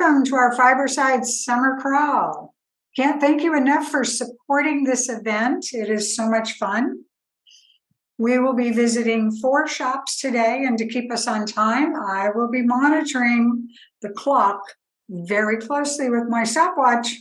welcome to our Fiberside Summer Crawl. Can't thank you enough for supporting this event. It is so much fun. We will be visiting 4 shops today, and to keep us on time, I will be monitoring the clock very closely with my stopwatch.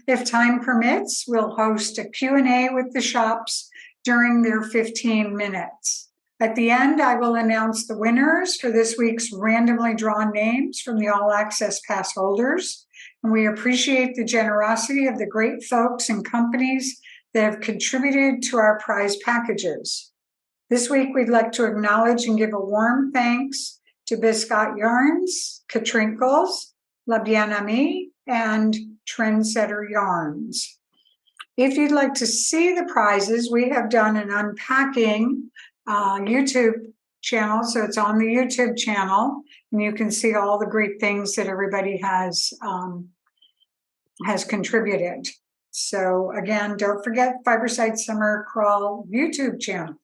If time permits, we'll host a Q&A with the shops during their 15 minutes. At the end, I will announce the winners for this week's randomly drawn names from the All Access Pass holders. And we appreciate the generosity of the great folks and companies that have contributed to our prize packages. This week, we'd like to acknowledge and give a warm thanks to Biscott Yarns, Katrinkles, La Bien Amie, and Trendsetter Yarns. If you'd like to see the prizes, we have done an unpacking YouTube channel, so it's on the YouTube channel, and you can see all the great things that everybody has contributed. So again, don't forget Fiberside Summer Crawl YouTube channel.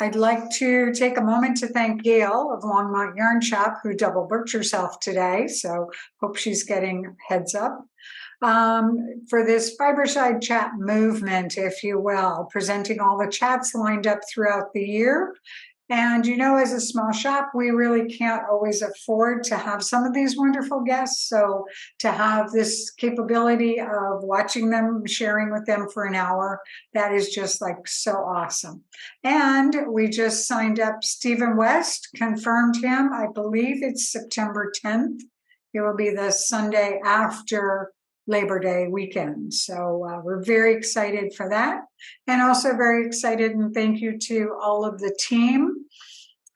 I'd like to take a moment to thank Gail of Longmont Yarn Shop, who double booked herself today, so hope she's getting heads up. For this Fiberside chat movement, if you will, presenting all the chats lined up throughout the year. And you know, as a small shop, we really can't always afford to have some of these wonderful guests. So to have this capability of watching them, sharing with them for an hour, that is just like so awesome. And we just signed up Stephen West, confirmed him. I believe it's September 10th. It will be the Sunday after Labor Day weekend. So we're very excited for that, and also very excited, and thank you to all of the team.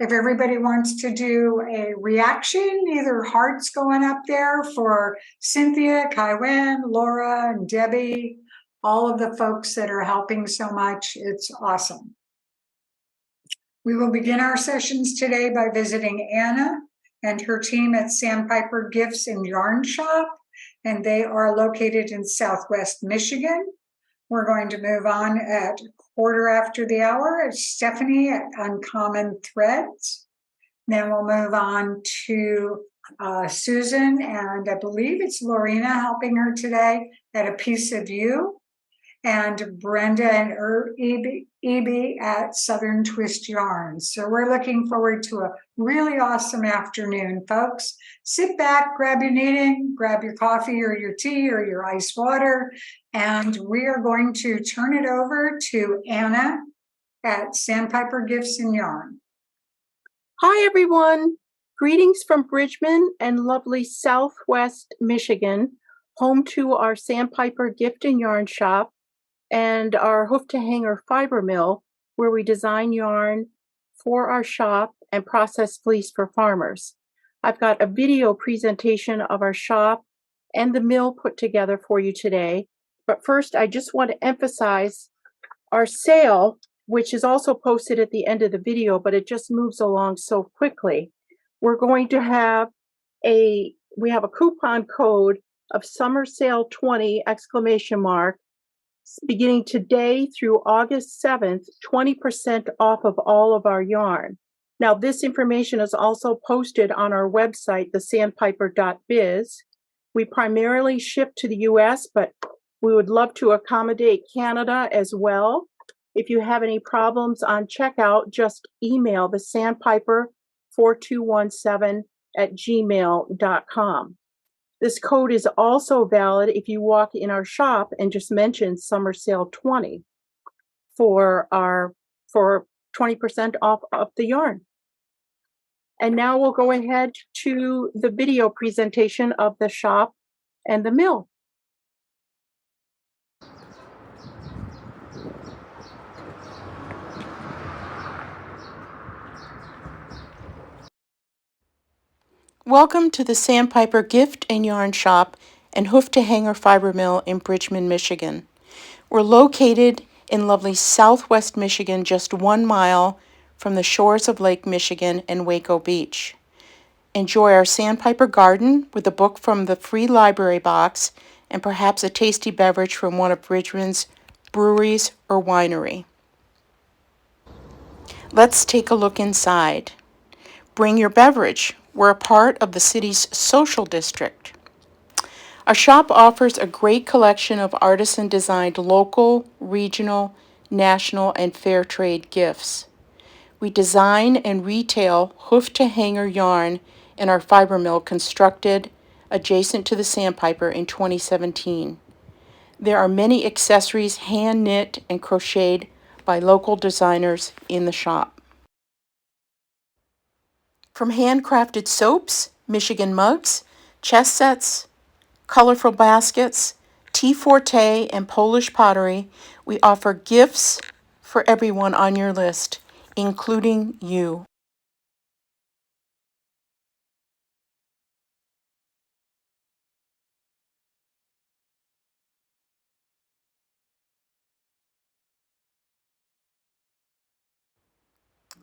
If everybody wants to do a reaction, either hearts going up there for Cynthia, Kaiwen, Laura, and Debbie, all of the folks that are helping so much, it's awesome. We will begin our sessions today by visiting Anna and her team at Sandpiper Gifts and Yarn Shop, and they are located in Southwest Michigan. We're going to move on at 1:15 at Stephanie at Uncommon Threads. Then we'll move on to Susan, and I believe it's Lorena helping her today at A Piece of Ewe, and Brenda and Eebie at Southern Twist Yarns. So we're looking forward to a really awesome afternoon, folks. Sit back, grab your knitting, grab your coffee or your tea or your iced water, and we are going to turn it over to Anna at Sandpiper Gifts and Yarn. Hi, everyone. Greetings from Bridgman and lovely Southwest Michigan, home to our Sandpiper Gift and Yarn Shop and our Hoof-to-Hanger Fiber Mill, where we design yarn for our shop and process fleece for farmers. I've got a video presentation of our shop and the mill put together for you today. But first, I just want to emphasize our sale, which is also posted at the end of the video, but it just moves along so quickly. We're going to have we have a coupon code of Summer Sale 20 ! Beginning today through August 7th, 20% off of all of our yarn. Now, this information is also posted on our website, thesandpiper.biz. We primarily ship to the US, but we would love to accommodate Canada as well. If you have any problems on checkout, just email thesandpiper4217@gmail.com. This code is also valid if you walk in our shop and just mention Summer Sale 20 for 20% off of the yarn. And now we'll go ahead to the video presentation of the shop and the mill. Welcome to the Sandpiper Gift and Yarn Shop and Hoof-to-Hanger Fiber Mill in Bridgman, Michigan. We're located in lovely Southwest Michigan, just 1 mile from the shores of Lake Michigan and Waco Beach. Enjoy our Sandpiper garden with a book from the free library box and perhaps a tasty beverage from one of Bridgman's breweries or winery. Let's take a look inside. Bring your beverage. We're a part of the city's social district. Our shop offers a great collection of artisan-designed local, regional, national, and fair trade gifts. We design and retail hoof-to-hanger yarn in our fiber mill constructed adjacent to the Sandpiper in 2017. There are many accessories hand knit and crocheted by local designers in the shop. From handcrafted soaps, Michigan mugs, chess sets, colorful baskets, tea forte, and Polish pottery, we offer gifts for everyone on your list, including you.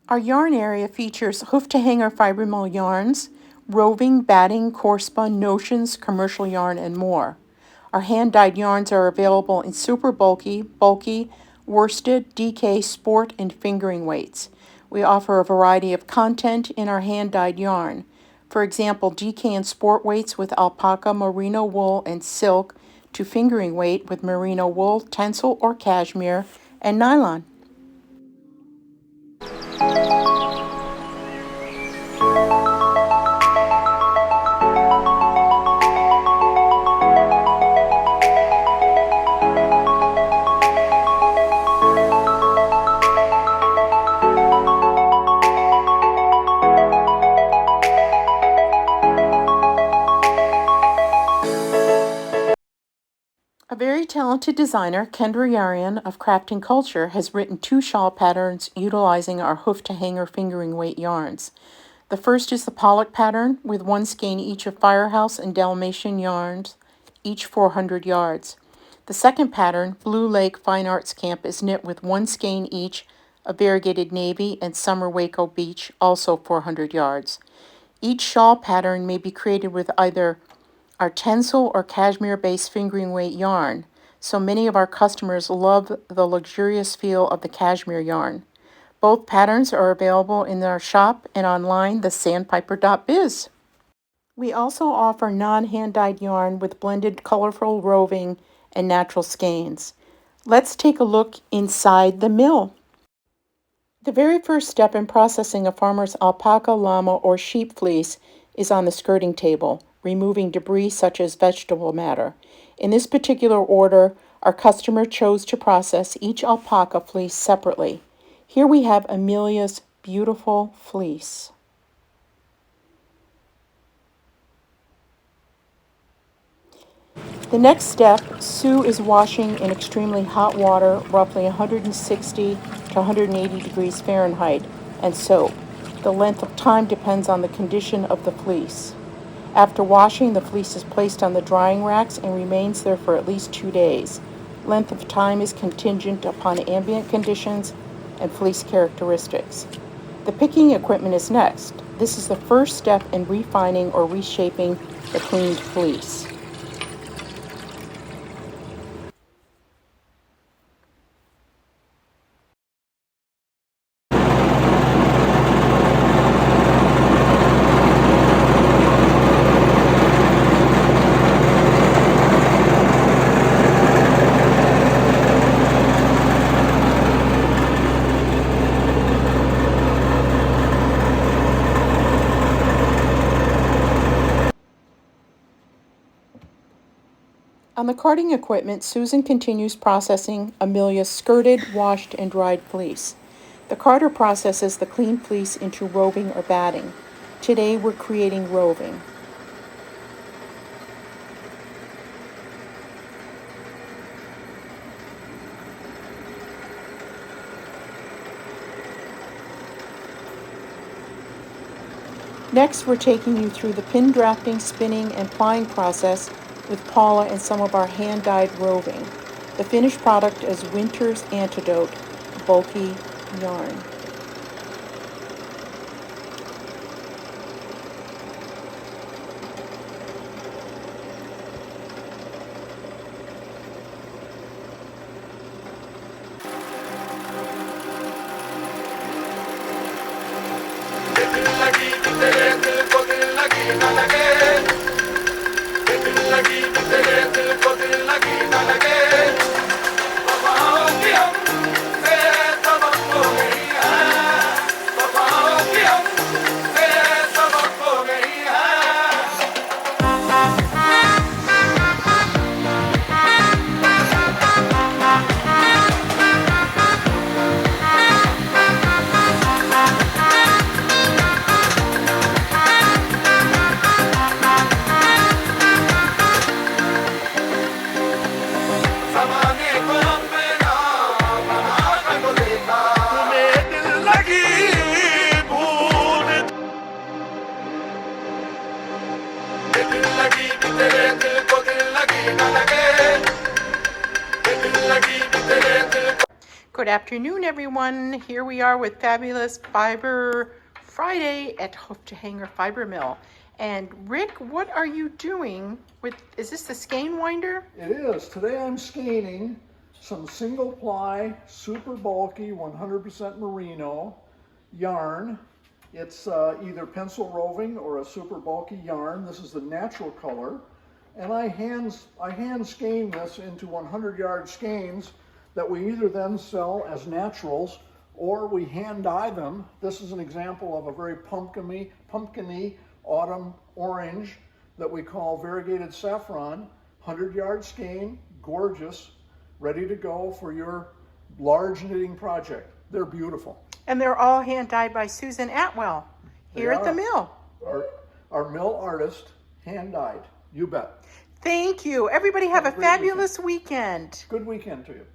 Our yarn area features hoof-to-hanger fiber mill yarns, roving, batting, core spun, notions, commercial yarn, and more. Our hand-dyed yarns are available in super bulky, worsted, DK, sport, and fingering weights. We offer a variety of content in our hand-dyed yarn. For example, DK and sport weights with alpaca, merino wool, and silk, to fingering weight with merino wool, tencel or cashmere, and nylon. A very talented designer, Kendra Yarian of Crafting Culture, has written 2 shawl patterns utilizing our hoof-to-hanger fingering weight yarns. The first is the Pollock pattern with 1 skein each of Firehouse and Dalmatian yarns, each 400 yards. The second pattern, Blue Lake Fine Arts Camp, is knit with 1 skein each of Variegated Navy and Summer Waco Beach, also 400 yards. Each shawl pattern may be created with either our tencel or cashmere-based fingering weight yarn, so many of our customers love the luxurious feel of the cashmere yarn. Both patterns are available in our shop and online, thesandpiper.biz. We also offer non-hand-dyed yarn with blended colorful roving and natural skeins. Let's take a look inside the mill. The very first step in processing a farmer's alpaca, llama, or sheep fleece is on the skirting table, removing debris such as vegetable matter. In this particular order, our customer chose to process each alpaca fleece separately. Here we have Amelia's beautiful fleece. The next step, Sue is washing in extremely hot water, roughly 160 to 180 degrees Fahrenheit, and soap. The length of time depends on the condition of the fleece. After washing, the fleece is placed on the drying racks and remains there for at least 2 days. Length of time is contingent upon ambient conditions and fleece characteristics. The picking equipment is next. This is the first step in refining or reshaping the cleaned fleece. On the carding equipment, Susan continues processing Amelia's skirted, washed, and dried fleece. The carder processes the clean fleece into roving or batting. Today we're creating roving. Next, we're taking you through the pin drafting, spinning, and plying process with Paula and some of our hand-dyed roving. The finished product is Winter's Antidote bulky yarn. Good afternoon, everyone. Here we are with Fabulous Fiber Friday at Hoof-to-Hanger Fiber Mill. And Rick, what are you doing with, is this the skein winder? It is. Today I'm skeining some single ply, super bulky, 100% merino yarn. It's either pencil roving or a super bulky yarn. This is the natural color. And I hand skein this into 100-yard skeins that we either then sell as naturals or we hand dye them. This is an example of a very pumpkiny autumn orange that we call variegated saffron. 100-yard skein, gorgeous, ready to go for your large knitting project. They're beautiful. And they're all hand dyed by Susan Atwell here at the mill. Our mill artist, hand dyed. You bet. Thank you. Everybody have a fabulous weekend. Good weekend to you.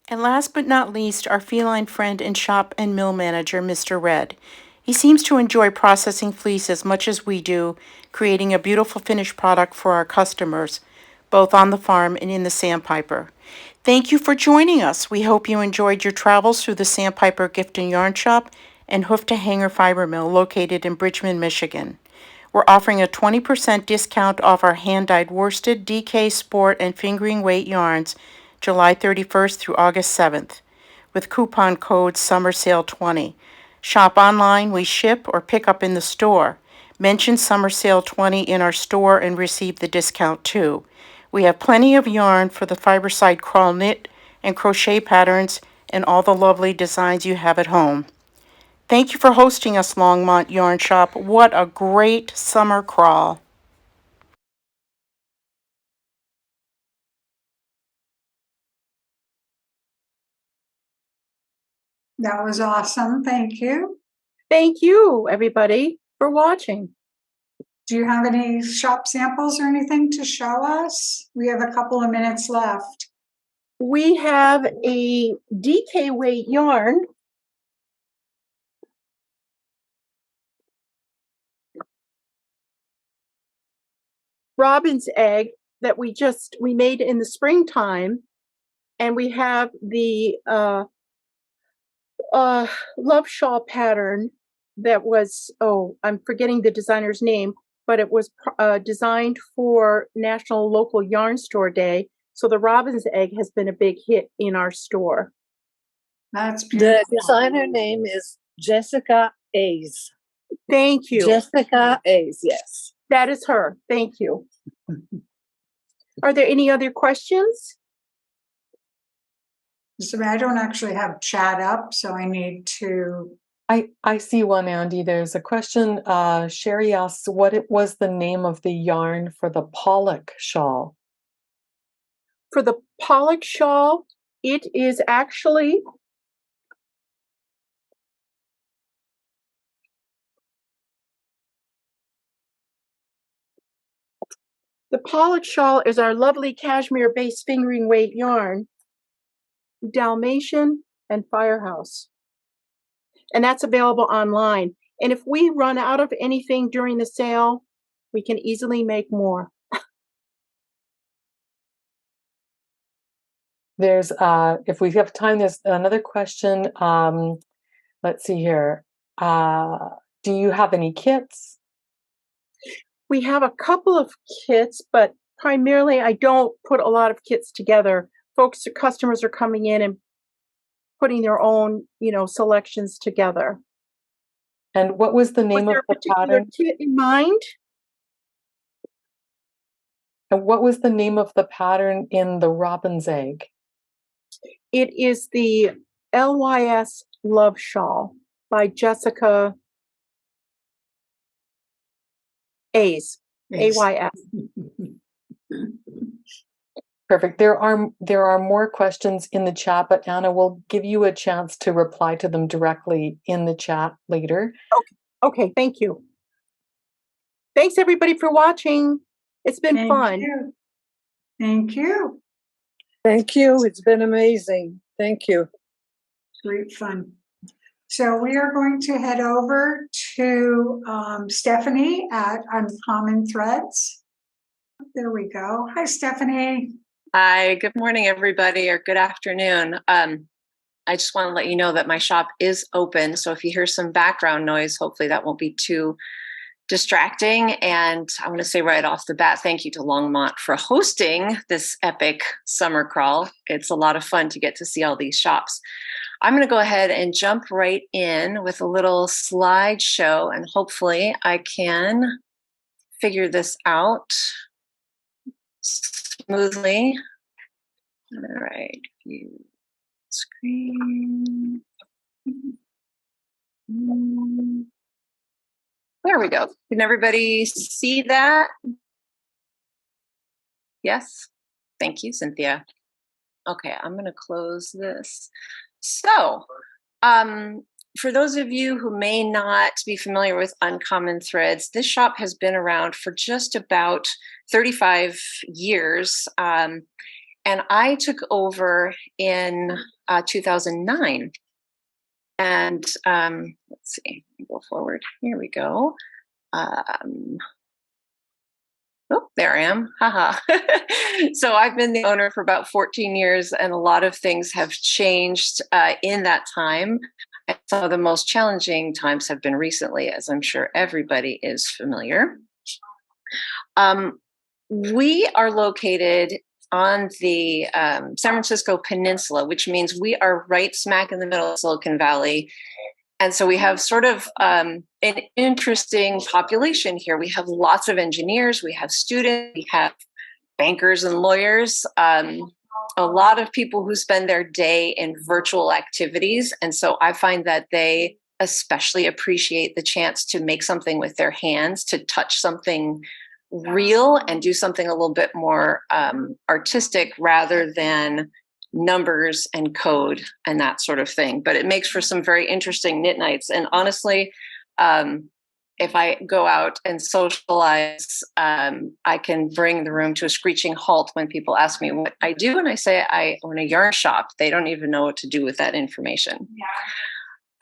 And last but not least, our feline friend and shop and mill manager, Mr. Red. He seems to enjoy processing fleece as much as we do, creating a beautiful finished product for our customers, both on the farm and in the Sandpiper. Thank you for joining us. We hope you enjoyed your travels through the Sandpiper Gift and Yarn Shop and Hoof-to-Hanger Fiber Mill located in Bridgman, Michigan. We're offering a 20% discount off our hand-dyed worsted, DK, sport, and fingering weight yarns July 31st through August 7th, with coupon code SUMMERSALE20. Shop online, we ship, or pick up in the store. Mention Summer Sale 20 in our store and receive the discount too. We have plenty of yarn for the Fiberside Crawl knit and crochet patterns and all the lovely designs you have at home. Thank you for hosting us, Longmont Yarn Shop. What a great summer crawl. That was awesome. Thank you. Thank you, everybody, for watching. Do you have any shop samples or anything to show us? We have a couple of minutes left. We have a DK weight yarn. Robin's egg that we made in the springtime. And we have the love shawl pattern that was, I'm forgetting the designer's name, but it was designed for National Local Yarn Store Day. So the Robin's egg has been a big hit in our store. That's beautiful. The designer name is Jessica A's. Thank you. Jessica A's, yes. That is her. Thank you. Are there any other questions? So I don't actually have chat up, so I need to. I see one, Andy. There's a question. Sherry asks, what it was the name of the yarn for the Pollock shawl? For the Pollock shawl, it is actually the Pollock shawl is our lovely cashmere-based fingering weight yarn, Dalmatian and Firehouse. And that's available online. And if we run out of anything during the sale, we can easily make more. There's, if we have time, there's another question. Let's see here. Do you have any kits? We have a couple of kits, but primarily I don't put a lot of kits together. Customers are coming in and putting their own, selections together. And what was the Was name there of a the particular pattern? kit in mind? And what was the name of the pattern in the robin's egg? It is the LYS Love Shawl by Jessica A's. AYS. Perfect. There are more questions in the chat, but Anna will give you a chance to reply to them directly in the chat later. Okay, thank you. Thanks everybody for watching. It's been Thank fun. you. Thank you. Thank you. It's been amazing. Thank you. Great fun. So we are going to head over to Stephanie at Uncommon Threads. There we go. Hi, Stephanie. Hi, good morning, everybody, or good afternoon. I just want to let you know that my shop is open. So if you hear some background noise, hopefully that won't be too distracting. And I want to say right off the bat, thank you to Longmont for hosting this epic summer crawl. It's a lot of fun to get to see all these shops. I'm going to go ahead and jump right in with a little slideshow, and hopefully I can figure this out smoothly. All right, view screen. There we go. Can everybody see that? Yes. Thank you, Cynthia. Okay, I'm going to close this. So, for those of you who may not be familiar with Uncommon Threads, this shop has been around for just about 35 years. And I took over in 2009. And let's see, go forward. Here we go. Oh, there I am. Haha. So I've been the owner for about 14 years, and a lot of things have changed in that time. And some of the most challenging times have been recently, as I'm sure everybody is familiar. We are located on the San Francisco Peninsula, which means we are right smack in the middle of Silicon Valley. And so we have sort of an interesting population here. We have lots of engineers, we have students, we have bankers and lawyers, a lot of people who spend their day in virtual activities. And so I find that they especially appreciate the chance to make something with their hands, to touch something real and do something a little bit more artistic rather than numbers and code and that sort of thing. But it makes for some very interesting knit nights. And honestly, if I go out and socialize, I can bring the room to a screeching halt when people ask me what I do. And I say I own a yarn shop. They don't even know what to do with that information.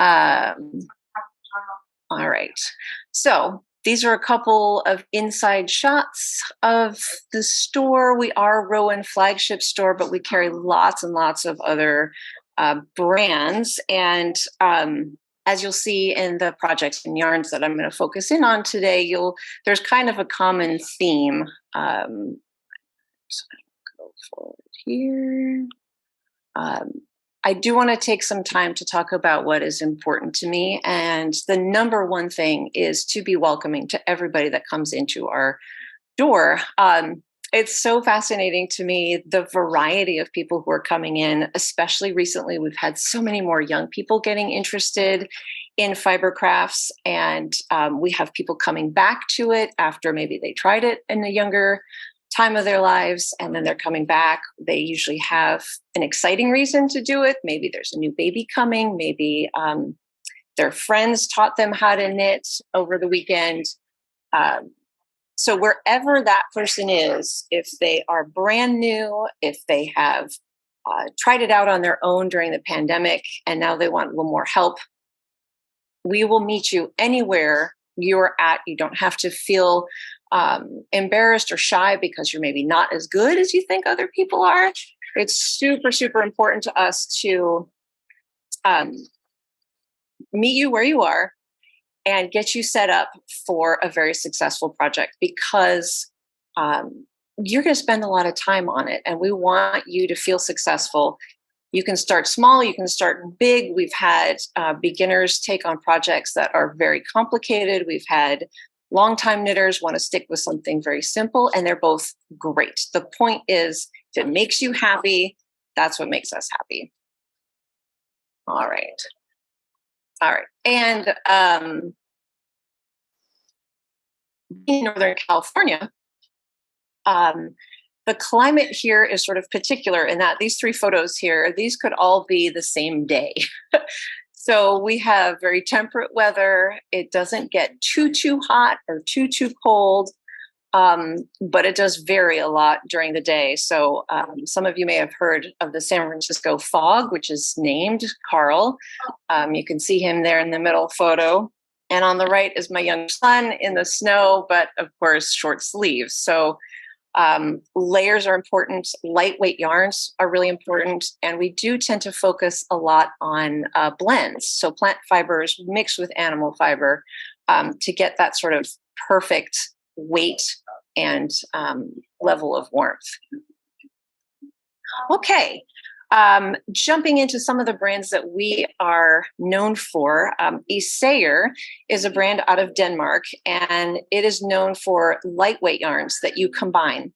All right. So these are a couple of inside shots of the store. We are a Rowan flagship store, but we carry lots and lots of other brands. And as you'll see in the projects and yarns that I'm going to focus in on today, there's kind of a common theme. So I'll go forward here. I do want to take some time to talk about what is important to me. And the number one thing is to be welcoming to everybody that comes into our door. It's so fascinating to me, the variety of people who are coming in, especially recently. We've had so many more young people getting interested in fiber crafts, and we have people coming back to it after maybe they tried it in a younger time of their lives, and then they're coming back. They usually have an exciting reason to do it. Maybe there's a new baby coming. Maybe their friends taught them how to knit over the weekend. So wherever that person is, if they are brand new, if they have tried it out on their own during the pandemic and now they want a little more help, we will meet you anywhere you're at. You don't have to feel embarrassed or shy because you're maybe not as good as you think other people are. It's super, super important to us to meet you where you are and get you set up for a very successful project, because you're going to spend a lot of time on it, and we want you to feel successful. You can start small, you can start big. We've had beginners take on projects that are very complicated. We've had longtime knitters want to stick with something very simple, and they're both great. The point is, if it makes you happy, that's what makes us happy. All right. All right. And in Northern California, the climate here is sort of particular in that these 3 photos here, these could all be the same day. So we have very temperate weather. It doesn't get too hot or too cold, but it does vary a lot during the day. So some of you may have heard of the San Francisco fog, which is named Carl. You can see him there in the middle photo. And on the right is my young son in the snow, but of course, short sleeves. So layers are important. Lightweight yarns are really important. And we do tend to focus a lot on blends. So plant fibers mixed with animal fiber to get that sort of perfect weight and level of warmth. Okay. Jumping into some of the brands that we are known for, Ewe is a brand out of Denmark, and it is known for lightweight yarns that you combine.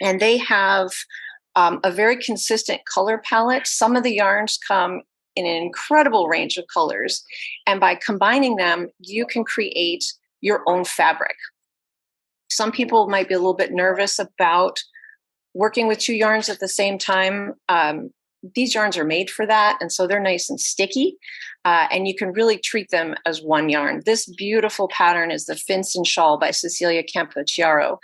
And they have a very consistent color palette. Some of the yarns come in an incredible range of colors, and by combining them, you can create your own fabric. Some people might be a little bit nervous about working with 2 yarns at the same time. These yarns are made for that, and so they're nice and sticky, and you can really treat them as one yarn. This beautiful pattern is the Finson Shawl by Cecilia Campochiaro.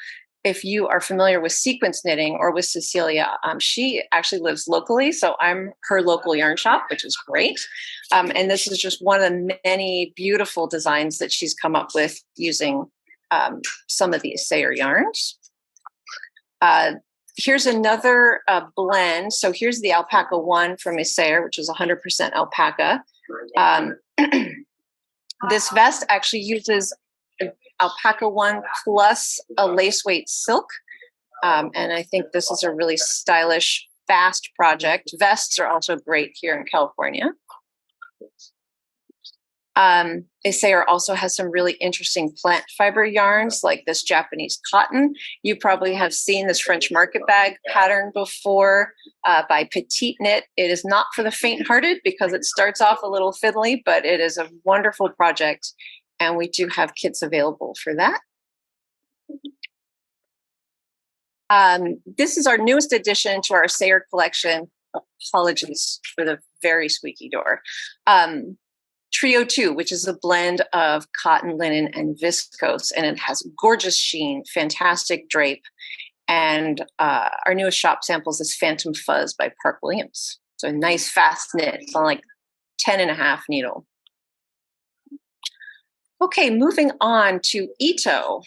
If you are familiar with sequence knitting or with Cecilia, she actually lives locally, so I'm her local yarn shop, which is great. And this is just one of the many beautiful designs that she's come up with using some of these Ewe yarns. Here's another blend. So here's the Alpaca 1 from Ewe, which is 100% alpaca. This vest actually uses Alpaca 1 plus a lace weight silk. And I think this is a really stylish, fast project. Vests are also great here in California. Ewe also has some really interesting plant fiber yarns like this Japanese cotton. You probably have seen this French market bag pattern before by Petite Knit. It is not for the faint-hearted because it starts off a little fiddly, but it is a wonderful project, and we do have kits available for that. This is our newest addition to our Ewe collection. Apologies for the very squeaky door. Trio 2, which is a blend of cotton, linen, and viscose, and it has gorgeous sheen, fantastic drape. And our newest shop samples is Phantom Fuzz by Park Williams. So a nice fast knit. It's on like 10.5 needle. Okay, moving on to Ito.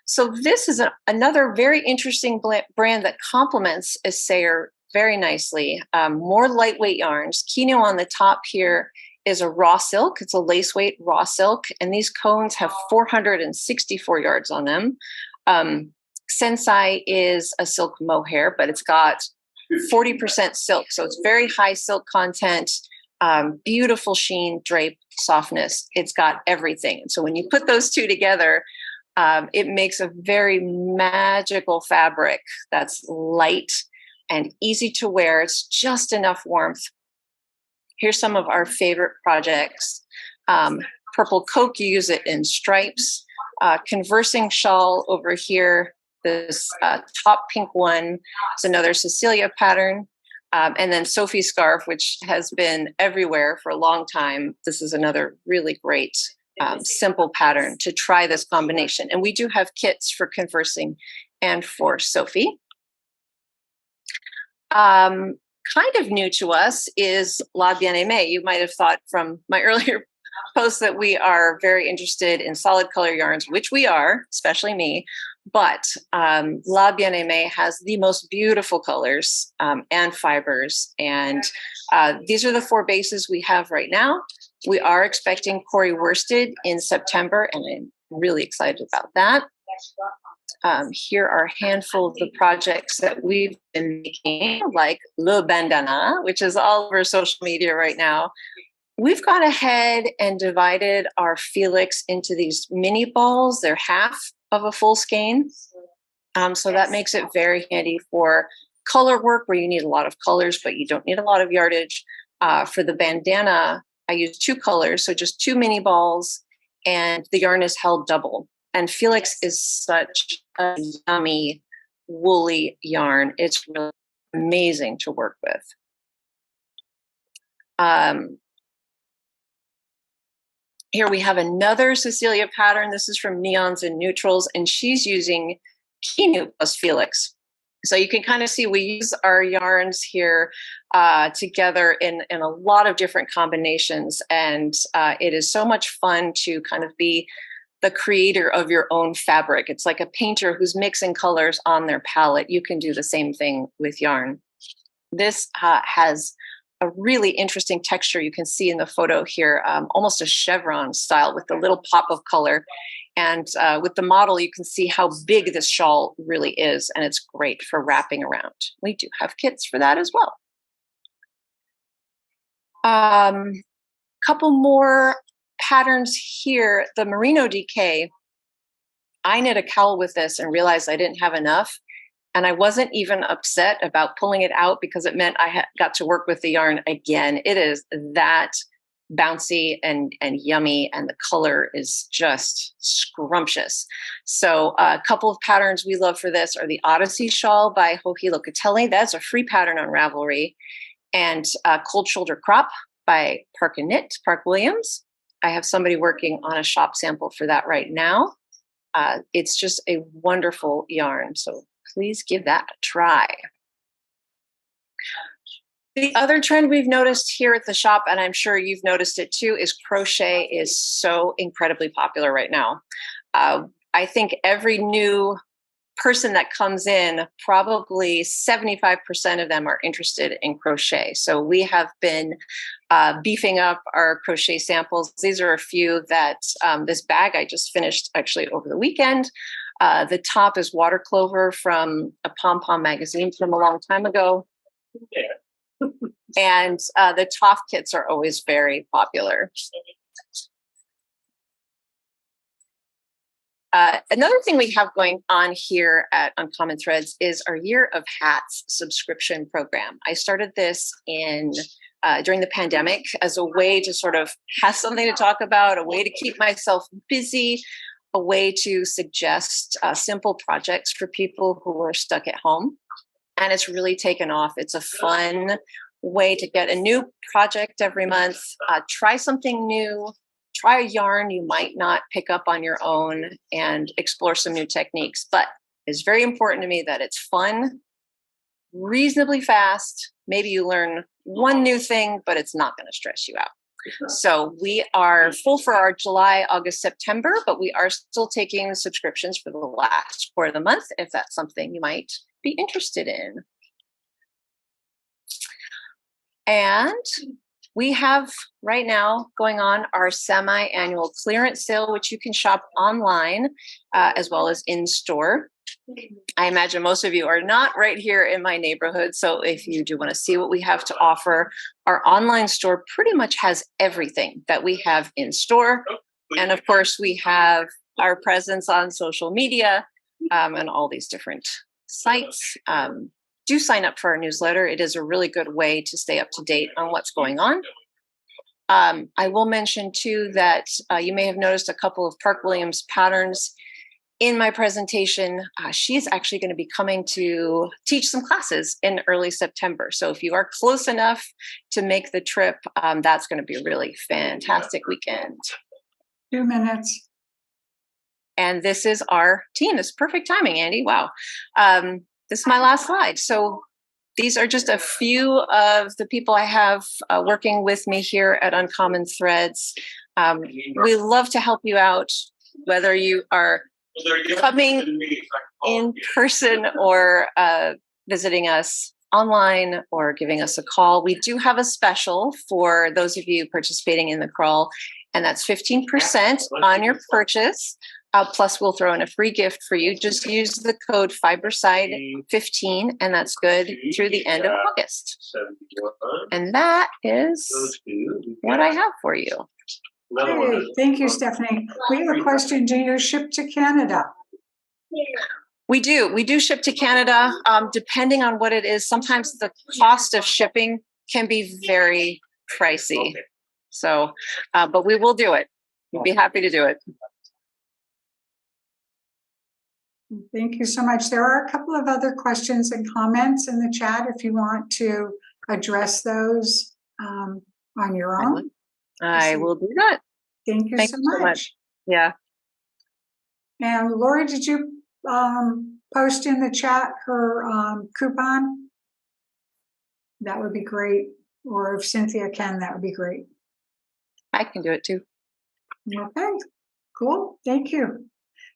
So this is another very interesting brand that complements Ewe very nicely. More lightweight yarns. Kino on the top here is a raw silk. It's a lace weight raw silk, and these cones have 464 yards on them. Sensai is a silk mohair, but it's got 40% silk, so it's very high silk content, beautiful sheen, drape, softness. It's got everything. And so when you put those two together, it makes a very magical fabric that's light and easy to wear. It's just enough warmth. Here's some of our favorite projects. Purple Coke, you use it in stripes. Conversing shawl over here. This top pink one is another Cecilia pattern. And then Sophie scarf, which has been everywhere for a long time. This is another really great simple pattern to try this combination. And we do have kits for conversing and for Sophie. Kind of new to us is La Bien-Aimée. You might have thought from my earlier post that we are very interested in solid color yarns, which we are, especially me. But La Bien-Aimée has the most beautiful colors and fibers. And these are the 4 bases we have right now. We are expecting Corey worsted in September, and I'm really excited about that. here are a handful of the projects that we've been making, like Le Bandana, which is all over social media right now. We've gone ahead and divided our Felix into these mini balls. They're half of a full skein. So that makes it very handy for color work where you need a lot of colors, but you don't need a lot of yardage. For the bandana, I use 2 colors, so just 2 mini balls, and the yarn is held double. And Felix is such a yummy, woolly yarn. It's really amazing to work with. Here we have another Cecilia pattern. This is from Neons and Neutrals, and she's using Kinu plus Felix. So you can kind of see we use our yarns here together in a lot of different combinations, and it is so much fun to kind of be the creator of your own fabric. It's like a painter who's mixing colors on their palette. You can do the same thing with yarn. This has a really interesting texture. You can see in the photo here, almost a chevron style with a little pop of color. And with the model, you can see how big this shawl really is, and it's great for wrapping around. We do have kits for that as well. Couple more patterns here. The Merino DK, I knit a cowl with this and realized I didn't have enough. And I wasn't even upset about pulling it out because it meant I got to work with the yarn again. It is that bouncy and yummy, and the color is just scrumptious. So a couple of patterns we love for this are the Odyssey Shawl by Joji Locatelli. That's a free pattern on Ravelry. And Cold Shoulder Crop by Park and Knit, Park Williams. I have somebody working on a shop sample for that right now. It's just a wonderful yarn. So please give that a try. The other trend we've noticed here at the shop, and I'm sure you've noticed it too, is crochet is so incredibly popular right now. I think every new person that comes in, probably 75% of them are interested in crochet. So we have been beefing up our crochet samples. These are a few that this bag I just finished actually over the weekend. The top is Water Clover from a Pom Pom magazine from a long time ago. And the Toff kits are always very popular. Another thing we have going on here at Uncommon Threads is our Year of Hats subscription program. I started this during the pandemic as a way to sort of have something to talk about, a way to keep myself busy, a way to suggest simple projects for people who are stuck at home. And it's really taken off. It's a fun way to get a new project every month, try something new, try a yarn you might not pick up on your own, and explore some new techniques. But it's very important to me that it's fun, reasonably fast. Maybe you learn one new thing, but it's not going to stress you out. So we are full for our July, August, September, but we are still taking subscriptions for the last quarter of the month, if that's something you might be interested in. And we have right now going on our semi-annual clearance sale, which you can shop online as well as in store. I imagine most of you are not right here in my neighborhood. So if you do want to see what we have to offer, our online store pretty much has everything that we have in store. And of course, we have our presence on social media and all these different sites. Do sign up for our newsletter. It is a really good way to stay up to date on what's going on. I will mention too that you may have noticed a couple of Park Williams patterns in my presentation. She's actually going to be coming to teach some classes in early September. So if you are close enough to make the trip, that's going to be a really fantastic weekend. 2 minutes. And this is our team. This is perfect timing, Andy. Wow. This is my last slide. So these are just a few of the people I have working with me here at Uncommon Threads. We love to help you out, whether you are coming in person or visiting us online or giving us a call. We do have a special for those of you participating in the crawl, and that's 15% on your purchase. Plus, we'll throw in a free gift for you. Just use the code Fiberside15, and that's good through the end of August. And that is what I have for you. Hey, thank you, Stephanie. We have a question. Do you ship to Canada? We do ship to Canada. Depending on what it is, sometimes the cost of shipping can be very pricey. So, but we will do it. We'd be happy to do it. Thank you so much. There are a couple of other questions and comments in the chat if you want to address those on your own. I will do that. Thank you so much. Yeah. And Lori, did you post in the chat her coupon? That would be great. Or if Cynthia can, that would be great. I can do it too. Okay, cool. Thank you.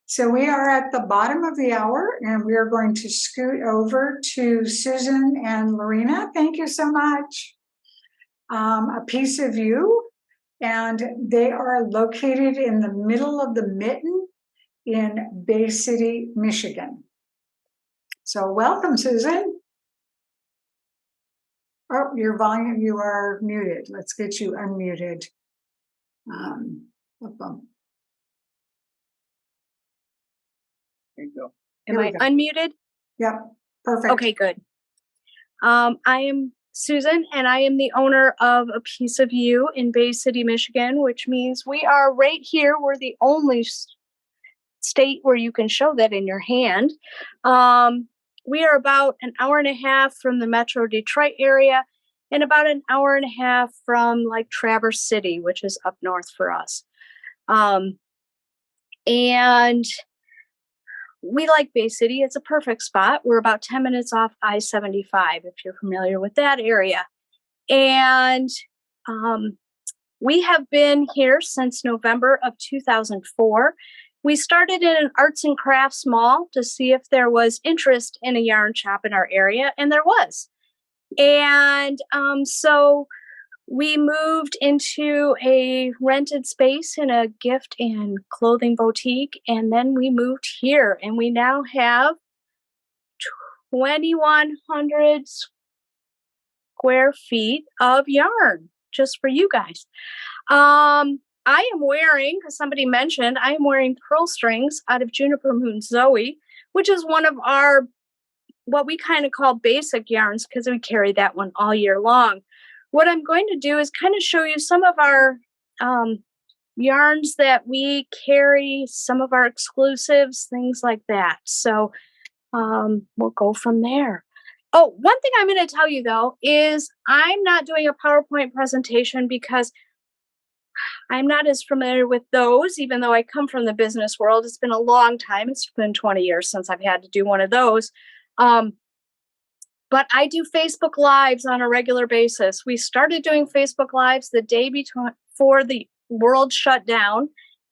So we are at the bottom of the hour and we are going to scoot over to Susan and Lorena. Thank you so much. A Piece of Ewe, and they are located in the middle of the Mitten in Bay City, Michigan. So welcome, Susan. Oh, your volume, you are muted. Let's get you unmuted. There you go. Am I unmuted? Yep, perfect. Okay, good. I am Susan, and I am the owner of A Piece of Ewe in Bay City, Michigan, which means we are right here. We're the only state where you can show that in your hand. We are about an hour and a half from the Metro Detroit area and about an hour and a half from like Traverse City, which is up north for us. And we like Bay City. It's a perfect spot. We're about 10 minutes off I-75, if you're familiar with that area. And we have been here since November of 2004. We started in an arts and crafts mall to see if there was interest in a yarn shop in our area, and there was. And so we moved into a rented space in a gift and clothing boutique, and then we moved here, and we now have 2,100 square feet of yarn just for you guys. I am wearing, because somebody mentioned, I am wearing pearl strings out of Juniper Moon Zoe, which is one of our, what we kind of call basic yarns, because we carry that one all year long. What I'm going to do is kind of show you some of our yarns that we carry, some of our exclusives, things like that. So we'll go from there. Oh, one thing I'm going to tell you, though, is I'm not doing a PowerPoint presentation because I'm not as familiar with those, even though I come from the business world. It's been a long time. It's been 20 years since I've had to do one of those. But I do Facebook Lives on a regular basis. We started doing Facebook Lives the day before the world shut down.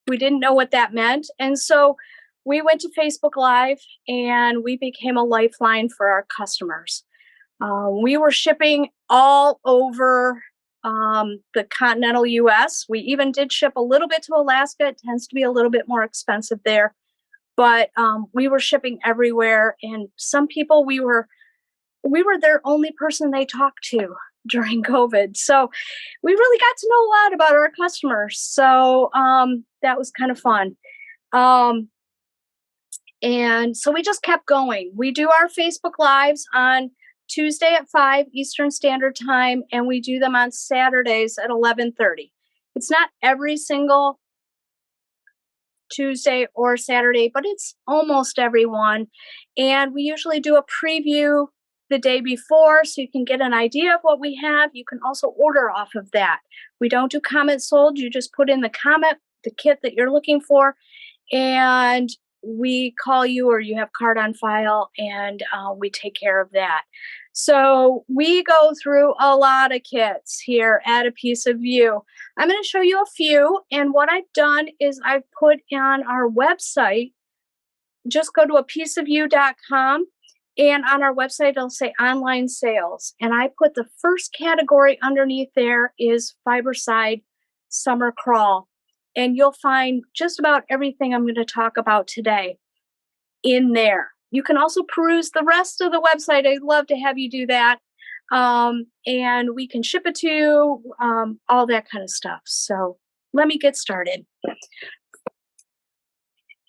We didn't know what that meant. And so we went to Facebook Live and we became a lifeline for our customers. We were shipping all over the continental US. We even did ship a little bit to Alaska. It tends to be a little bit more expensive there. But we were shipping everywhere. And some people we were their only person they talked to during COVID. So we really got to know a lot about our customers. So that was kind of fun. And so we just kept going. We do our Facebook Lives on Tuesday at 5 Eastern Standard Time, and we do them on Saturdays at 11:30. It's not every single Tuesday or Saturday, but it's almost every one. And we usually do a preview the day before so you can get an idea of what we have. You can also order off of that. We don't do comment sold. You just put in the comment, the kit that you're looking for, and we call you or you have card on file, and we take care of that. So we go through a lot of kits here at A Piece of Ewe. I'm going to show you a few, and what I've done is I've put on our website, just go to apieceofewe.com, and on our website it'll say online sales, and I put the first category underneath there is Fiberside Summer Crawl. and you'll find just about everything I'm going to talk about today in there. You can also peruse the rest of the website. I'd love to have you do that. And we can ship it to you, all that kind of stuff. So let me get started.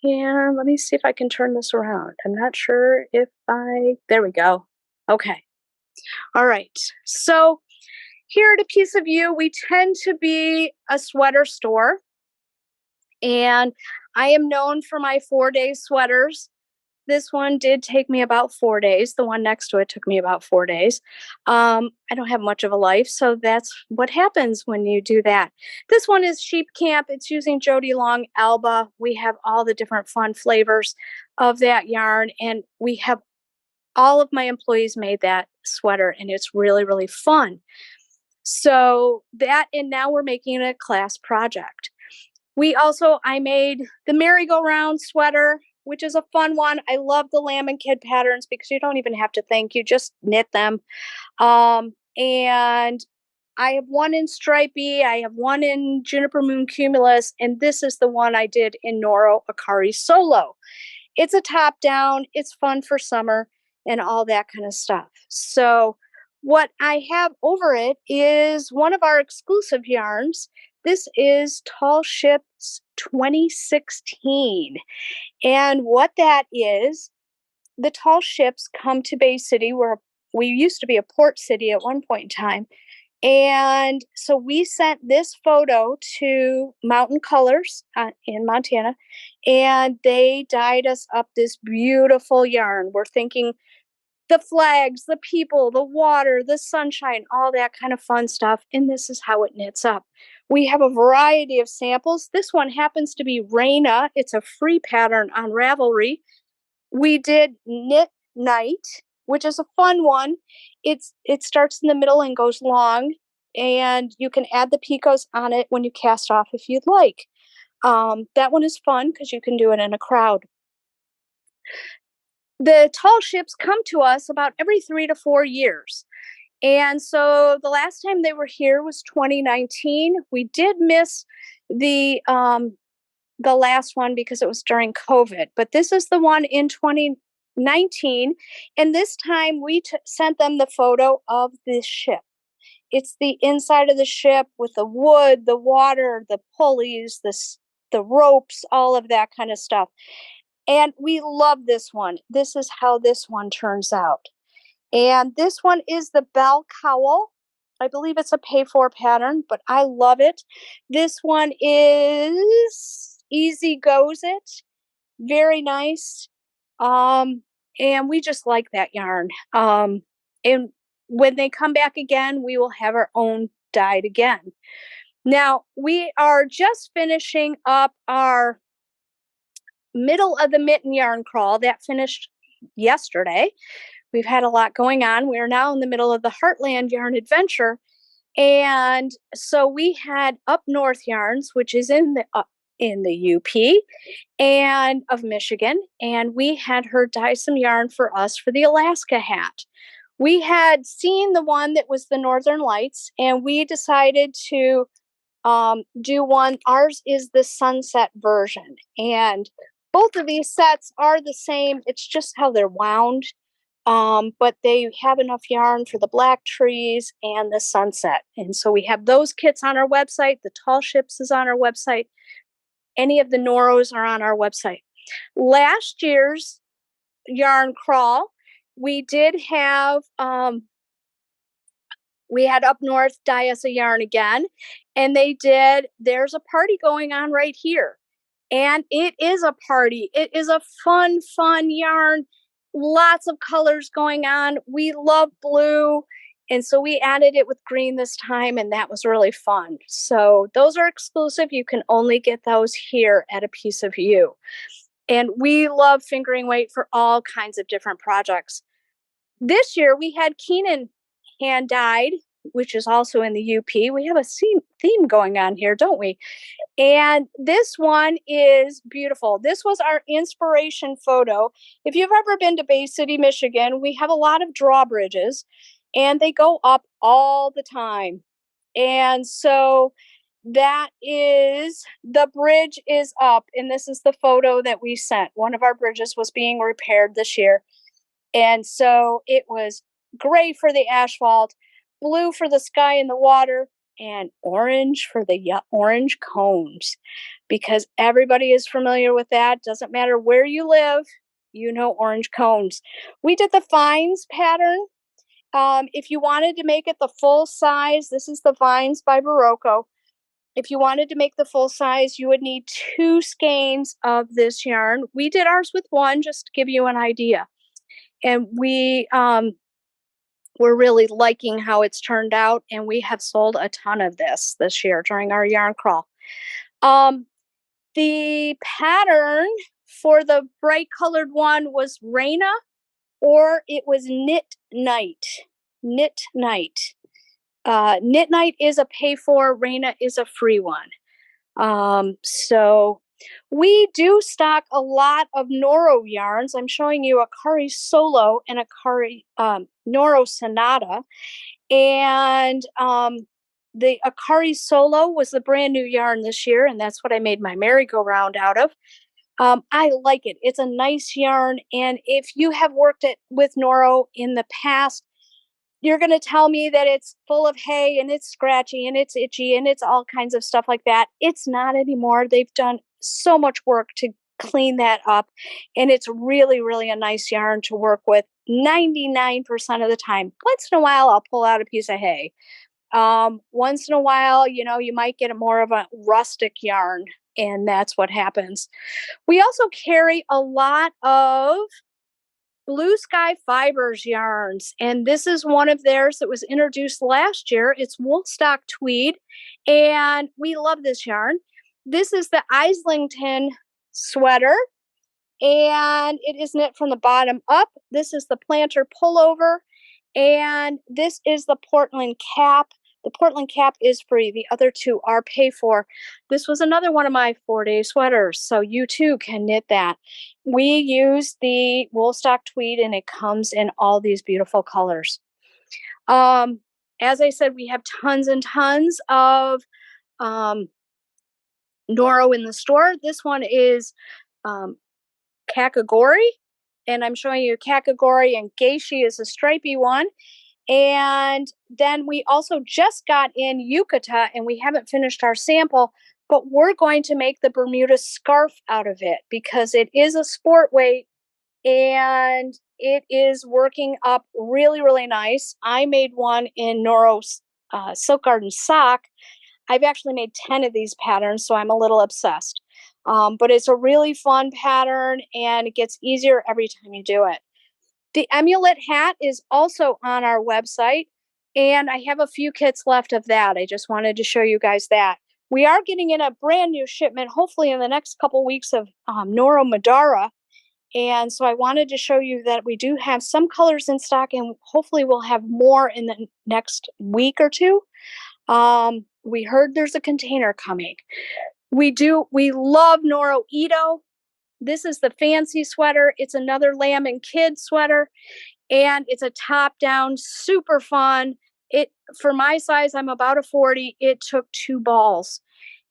And let me see if I can turn this around. I'm not sure if there we go. Okay. All right. So here at A Piece of Ewe, we tend to be a sweater store. And I am known for my 4-day sweaters. This one did take me about 4 days. The one next to it took me about 4 days. I don't have much of a life, so that's what happens when you do that. This one is Sheep Camp. It's using Jody Long Alba. We have all the different fun flavors of that yarn, and we have all of my employees made that sweater, and it's really, really fun. So that, and now we're making it a class project. I made the merry-go-round sweater, which is a fun one. I love the lamb and kid patterns because you don't even have to think, you just knit them. And I have one in stripey, I have one in juniper moon cumulus, and this is the one I did in Noro Akari Solo. It's a top down, it's fun for summer and all that kind of stuff. So what I have over it is one of our exclusive yarns. This is Tall Ships 2016. And what that is, the Tall Ships come to Bay City, where we used to be a port city at one point in time. And so we sent this photo to Mountain Colors in Montana, and they dyed us up this beautiful yarn. We're thinking the flags, the people, the water, the sunshine, all that kind of fun stuff. And this is how it knits up. We have a variety of samples. This one happens to be Raina. It's a free pattern on Ravelry. We did Knit Night, which is a fun one. It starts in the middle and goes long, and you can add the picots on it when you cast off if you'd like. That one is fun because you can do it in a crowd. The Tall Ships come to us about every 3 to 4 years. And so the last time they were here was 2019. We did miss the last one because it was during COVID, but this is the one in 2019. And this time we sent them the photo of the ship. It's the inside of the ship with the wood, the water, the pulleys, the ropes, all of that kind of stuff. And we love this one. This is how this one turns out. And this one is the Bell Cowl. I believe it's a pay-for pattern, but I love it. This one is Easy Goes It. Very nice. And we just like that yarn. And when they come back again, we will have our own dyed again. Now, we are just finishing up our middle of the Mitten yarn crawl that finished yesterday. We've had a lot going on. We are now in the middle of the Heartland Yarn Adventure. And so we had Up North Yarns, which is in the UP and of Michigan. And we had her dye some yarn for us for the Alaska hat. We had seen the one that was the Northern Lights, and we decided to do one. Ours is the sunset version. And both of these sets are the same. It's just how they're wound. But they have enough yarn for the black trees and the sunset. And so we have those kits on our website. The Tall Ships is on our website. Any of the Noros are on our website. Last year's yarn crawl, we did have, we had Up North dye us a yarn again. And there's a party going on right here. And it is a party. It is a fun yarn. Lots of colors going on. We love blue. And so we added it with green this time, and that was really fun. So those are exclusive. You can only get those here at A Piece of Ewe. And we love fingering weight for all kinds of different projects. This year we had Keenan hand dyed, which is also in the UP. We have a theme going on here, don't we? And this one is beautiful. This was our inspiration photo. If you've ever been to Bay City, Michigan, we have a lot of drawbridges, and they go up all the time. And so that is, the bridge is up, and this is the photo that we sent. One of our bridges was being repaired this year. And so it was gray for the asphalt, blue for the sky and the water, and orange for the orange cones, because everybody is familiar with that. Doesn't matter where you live, you know orange cones. We did the vines pattern. If you wanted to make it the full size, this is the Vines by Barocco. If you wanted to make the full size, you would need 2 skeins of this yarn. We did ours with 1, just to give you an idea. And we're really liking how it's turned out, and we have sold a ton of this year during our yarn crawl. The pattern for the bright colored one was Raina, or it was Knit Night. Knit Night. Knit Night is a pay for, Raina is a free one. So we do stock a lot of Noro yarns. I'm showing you a Kari Solo and a Kari Noro Sonata. And the Akari Solo was the brand new yarn this year, and that's what I made my merry-go-round out of. I like it. It's a nice yarn, and if you have worked with Noro in the past, you're going to tell me that it's full of hay and it's scratchy and it's itchy and it's all kinds of stuff like that. It's not anymore. They've done so much work to clean that up, and it's really, really a nice yarn to work with 99% of the time. Once in a while, I'll pull out a piece of hay. Once in a while, you might get more of a rustic yarn, and that's what happens. We also carry a lot of Blue Sky Fibers yarns, and this is one of theirs that was introduced last year. It's Woolstock Tweed, and we love this yarn. This is the Islington sweater, and it is knit from the bottom up. This is the planter pullover, and this is the Portland cap. The Portland cap is free. The other 2 are pay for. This was another one of my 4-day sweaters, so you too can knit that. We use the Woolstock Tweed, and it comes in all these beautiful colors. As I said, we have tons and tons of Noro in the store. This one is Kakagori, and I'm showing you Kakagori, and Geishi is a stripy one. And then we also just got in Yukata, and we haven't finished our sample, but we're going to make the Bermuda scarf out of it because it is a sport weight and it is working up really, really nice. I made one in Noro's Silk Garden sock. I've actually made 10 of these patterns, so I'm a little obsessed. But it's a really fun pattern, and it gets easier every time you do it. The Emulet hat is also on our website, and I have a few kits left of that. I just wanted to show you guys that. We are getting in a brand new shipment, hopefully in the next couple weeks, of Noro Madara. And so I wanted to show you that we do have some colors in stock, and hopefully we'll have more in the next week or 2. We heard there's a container coming. We love Noro Ito. This is the fancy sweater. It's another lamb and kid sweater, and it's a top down, super fun. For my size, I'm about a 40. It took 2 balls,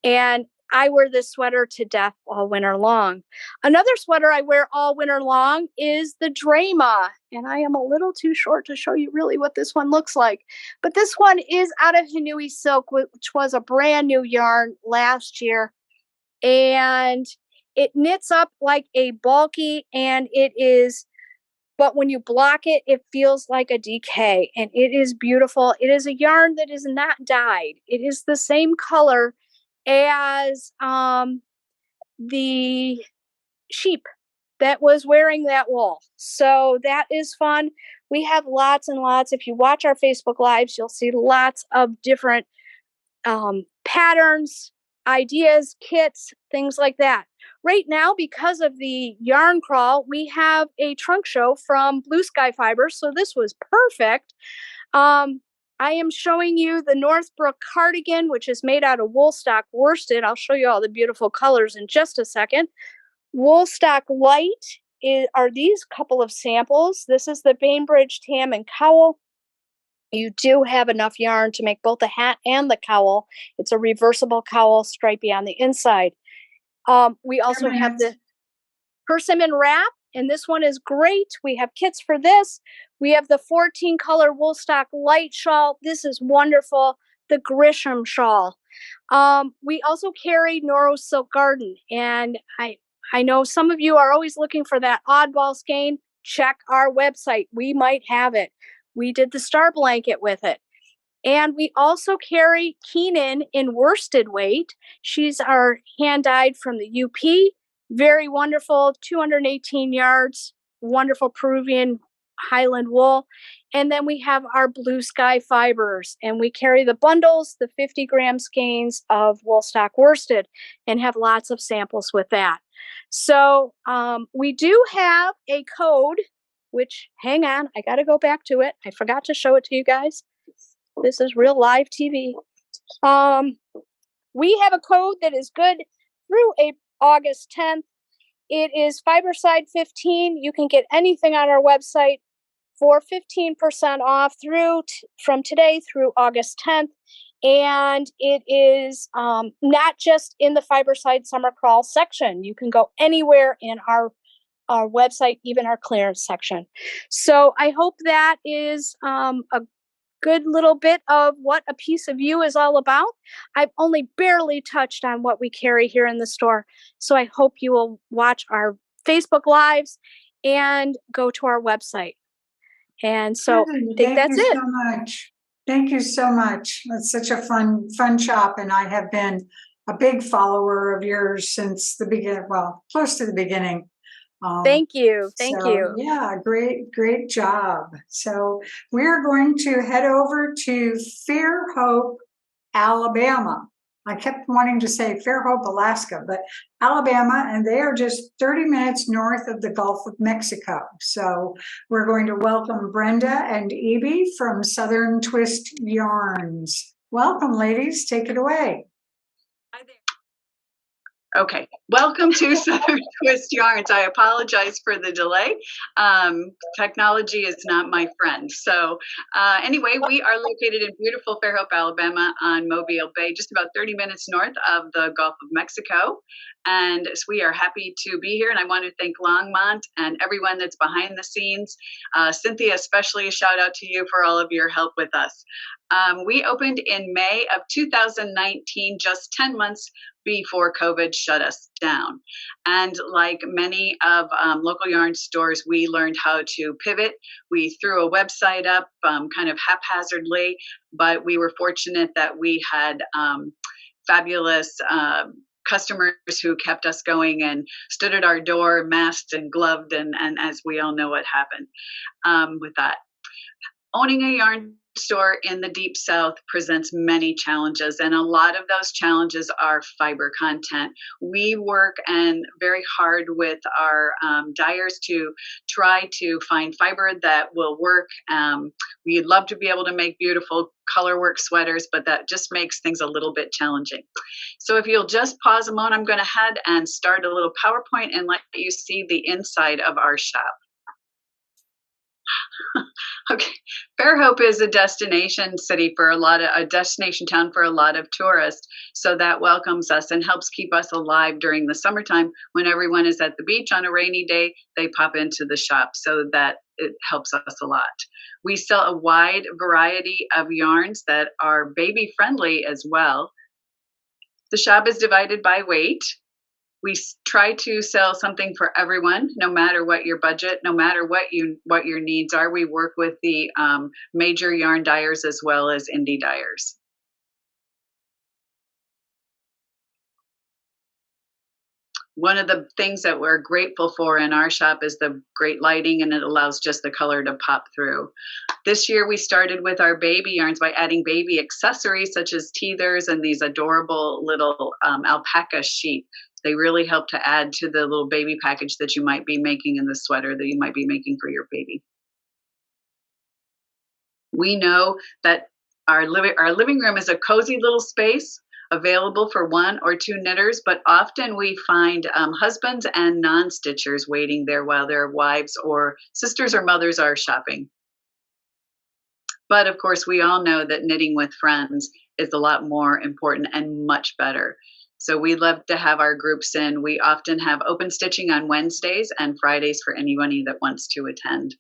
and I wear this sweater to death all winter long. Another sweater I wear all winter long is the Drama, and I am a little too short to show you really what this one looks like. But this one is out of Hanui Silk, which was a brand new yarn last year, and it knits up like a bulky, and but when you block it, it feels like a DK, and it is beautiful. It is a yarn that is not dyed. It is the same color as the sheep that was wearing that wool. So that is fun. We have lots and lots. If you watch our Facebook Lives, you'll see lots of different patterns, ideas, kits, things like that. Right now, because of the yarn crawl, we have a trunk show from Blue Sky Fibers, so this was perfect. I am showing you the Northbrook cardigan, which is made out of Woolstock worsted. I'll show you all the beautiful colors in just a second. Woolstock Light are these couple of samples. This is the Bainbridge Tam and Cowl. you do have enough yarn to make both the hat and the cowl. It's a reversible cowl, stripey on the inside. We also have the persimmon wrap, and this one is great. We have kits for this. We have the 14 color Woolstock light shawl. This is wonderful. The Grisham shawl. We also carry Noro Silk Garden, and I know some of you are always looking for that oddball skein. Check our website. We might have it. We did the star blanket with it. And we also carry Keenan in worsted weight. She's our hand dyed from the UP. Very wonderful, 218 yards, wonderful Peruvian Highland wool. And then we have our Blue Sky fibers, and we carry the bundles, the 50-gram skeins of Woolstock worsted, and have lots of samples with that. So we do have a code, which, hang on, I got to go back to it. I forgot to show it to you guys. This is real live TV. We have a code that is good through August 10th. It is Fiberside 15. You can get anything on our website for 15% off from today through August 10th. And it is not just in the Fiberside Summer Crawl section. You can go anywhere in our website, even our clearance section. So I hope that is a good little bit of what A Piece of Ewe is all about. I've only barely touched on what we carry here in the store. So I hope you will watch our Facebook Lives and go to our website. And so I think that's it. Thank you so much. Thank you so much. It's such a fun shop, and I have been a big follower of yours since the beginning, well, close to the beginning. Thank you. Thank you. Yeah, great job. So we're going to head over to Fairhope, Alabama. I kept wanting to say Fairhope, Alaska, but Alabama, and they are just 30 minutes north of the Gulf of Mexico. So we're going to welcome Brenda and Eebie from Southern Twist Yarns. Welcome, ladies. Take it away. Hi there. Okay, welcome to Southern Twist Yarns. I apologize for the delay. Technology is not my friend. So anyway, we are located in beautiful Fairhope, Alabama on Mobile Bay, just about 30 minutes north of the Gulf of Mexico. And so we are happy to be here. And I want to thank Longmont and everyone that's behind the scenes. Cynthia, especially a shout out to you for all of your help with us. We opened in May of 2019, just 10 months before COVID shut us down. And like many of local yarn stores, we learned how to pivot. We threw a website up kind of haphazardly, but we were fortunate that we had fabulous customers who kept us going and stood at our door, masked and gloved, and as we all know what happened with that. Owning a yarn store in the Deep South presents many challenges, and a lot of those challenges are fiber content. We work very hard with our dyers to try to find fiber that will work. We'd love to be able to make beautiful colorwork sweaters, but that just makes things a little bit challenging. So if you'll just pause a moment, I'm going to head and start a little PowerPoint and let you see the inside of our shop. Okay, Fairhope is a destination city for a destination town for a lot of tourists. So that welcomes us and helps keep us alive during the summertime. When everyone is at the beach on a rainy day, they pop into the shop, so that it helps us a lot. We sell a wide variety of yarns that are baby friendly as well. The shop is divided by weight. We try to sell something for everyone, no matter what your budget, no matter what your needs are. We work with the major yarn dyers as well as indie dyers. One of the things that we're grateful for in our shop is the great lighting, and it allows just the color to pop through. This year we started with our baby yarns by adding baby accessories such as teethers and these adorable little alpaca sheep. They really help to add to the little baby package that you might be making in the sweater that you might be making for your baby. We know that our living room is a cozy little space available for 1 or 2 knitters, but often we find husbands and non-stitchers waiting there while their wives or sisters or mothers are shopping. But of course, we all know that knitting with friends is a lot more important and much better. So we love to have our groups in. We often have open stitching on Wednesdays and Fridays for anybody that wants to attend.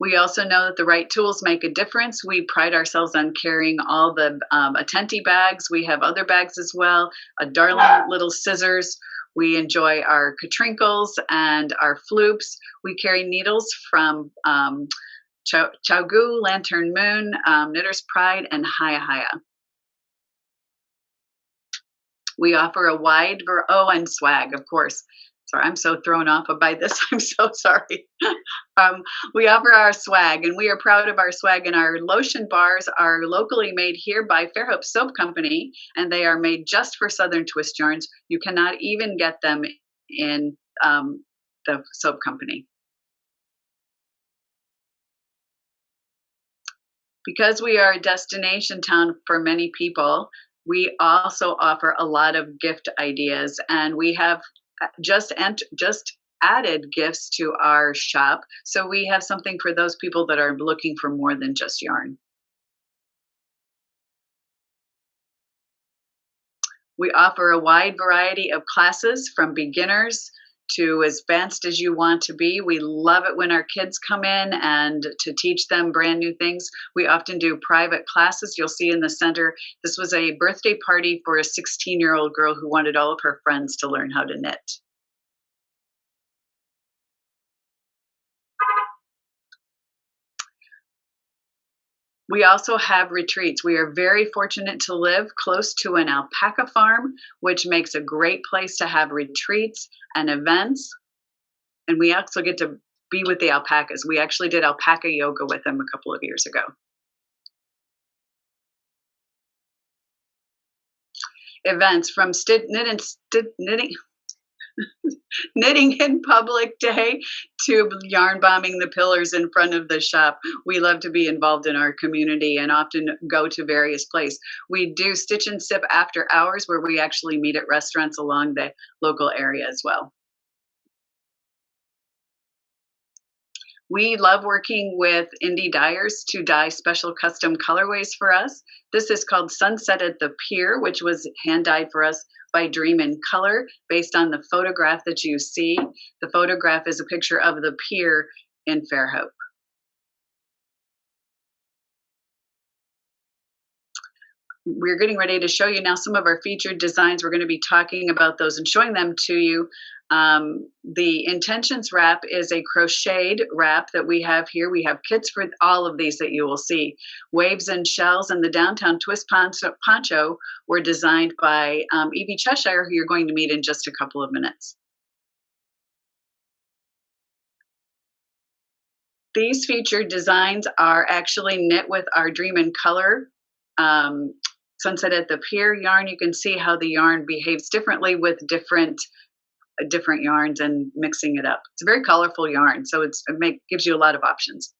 We also know that the right tools make a difference. We pride ourselves on carrying all the Attenti bags. We have other bags as well, a darling little scissors. We enjoy our Katrinkles and our floops. We carry needles from Chaugu, Lantern Moon, Knitter's Pride, and Haya Haya. We offer a wide and swag, of course. Sorry, I'm so thrown off by this. I'm so sorry. We offer our swag, and we are proud of our swag. And our lotion bars are locally made here by Fairhope Soap Company, and they are made just for Southern Twist yarns. You cannot even get them in the soap company. Because we are a destination town for many people, we also offer a lot of gift ideas, and we have just added gifts to our shop. So we have something for those people that are looking for more than just yarn. We offer a wide variety of classes from beginners to as advanced as you want to be. We love it when our kids come in and to teach them brand new things. We often do private classes. You'll see in the center, this was a birthday party for a 16-year-old girl who wanted all of her friends to learn how to knit. We also have retreats. We are very fortunate to live close to an alpaca farm, which makes a great place to have retreats and events. And we also get to be with the alpacas. We actually did alpaca yoga with them a couple of years ago. Events from knitting in public day to yarn bombing the pillars in front of the shop. We love to be involved in our community and often go to various places. We do stitch and sip after hours, where we actually meet at restaurants along the local area as well. We love working with indie dyers to dye special custom colorways for us. This is called Sunset at the Pier, which was hand dyed for us by Dream in Color, based on the photograph that you see. The photograph is a picture of the pier in Fairhope. We're getting ready to show you now some of our featured designs. We're going to be talking about those and showing them to you. The Intentions wrap is a crocheted wrap that we have here. We have kits for all of these that you will see. Waves and Shells and the Downtown Twist poncho were designed by Eebie Cheshire, who you're going to meet in just a couple of minutes. These featured designs are actually knit with our Dream in Color Sunset at the Pier yarn. You can see how the yarn behaves differently with different yarns and mixing it up. It's a very colorful yarn, so it gives you a lot of options.